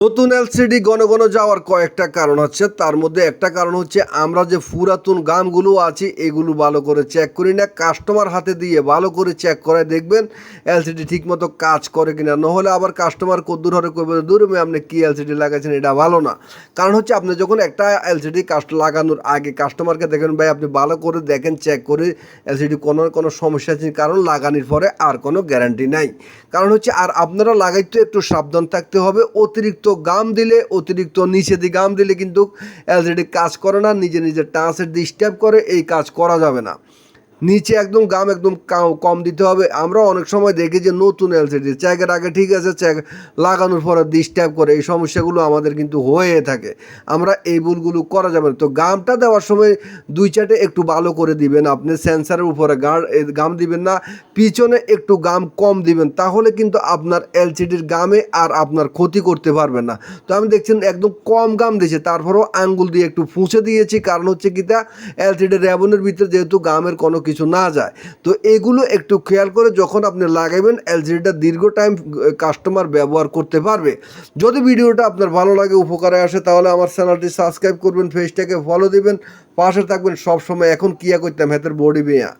নতুন এলসিডি ঘন ঘন যাওয়ার কয়েকটা কারণ হচ্ছে, তার মধ্যে একটা কারণ হচ্ছে আমরা যে পুরাতন গামগুলো আছে এগুলো ভালো করে চেক করি না। কাস্টমার হাতে দিয়ে ভালো করে চেক করে দেখবেন এলসিডি ঠিকমতো কাজ করে কিনা, নহলে আবার কাস্টমার কদ্দূর হরে করবে দূর আপনি কি এলসিডি লাগাইছেন, এটা ভালো না। কারণ হচ্ছে আপনি যখন একটা এলসিডি লাগানোর আগে কাস্টমারকে দেখেন ভাই আপনি ভালো করে দেখেন, চেক করে এলসিডি কোনো সমস্যা আছে, কারণ লাগানোর পরে আর কোনো গ্যারান্টি নাই। কারণ হচ্ছে আর আপনারা লাগাইতে একটু সাবধান থাকতে হবে। অতিরিক্ত গাম দিলে, অতিরিক্ত নিচে দিয়ে গাম দিলে কিন্তু এলসিডি কাজ করে না, নিজে নিজে টাচের ডিস্টার্ব করে, এই কাজ করা যাবে না। নিচে একদম গাম একদম কম দিতে হবে। আমরা অনেক সময় দেখি যে নতুন এলসিডি চেকের আগে ঠিক আছে, চেক লাগানোর পরে ডিস্টার্ব করে, এই সমস্যাগুলো আমাদের কিন্তু হয়ে থাকে। আমরা এই ভুলগুলো করা যাবে না। তো গামটা দেওয়ার সময় দুই চারটে একটু ভালো করে দিবেন, আপনি সেন্সারের উপরে গাম দিবেন না, পিছনে একটু গাম কম দিবেন, তাহলে কিন্তু আপনার এলসিডির গামে আর আপনার ক্ষতি করতে পারবেন না। তো আমি দেখছেন একদম কম গাম দিয়েছে, তারপরেও আঙ্গুল দিয়ে একটু ফুঁচে দিয়েছি, কারণ হচ্ছে কি তা এলসিডির র্যাবনের ভিতরে যেহেতু গামের কোনো কিছু না যায়। তো এগুলো একটু খেয়াল করে যখন আপনি লাগাবেন এলসিডিটা দীর্ঘ টাইম কাস্টমার ব্যবহার করতে পারবে। যদি ভিডিওটা আপনার ভালো লাগে, উপকারে আসে, তাহলে আমার চ্যানেলটি সাবস্ক্রাইব করবেন, পেজটাকে ফলো দিবেন, পাশে থাকবেন সবসময়। এখন কিয়া করতাম হাতের বডি বেয়া।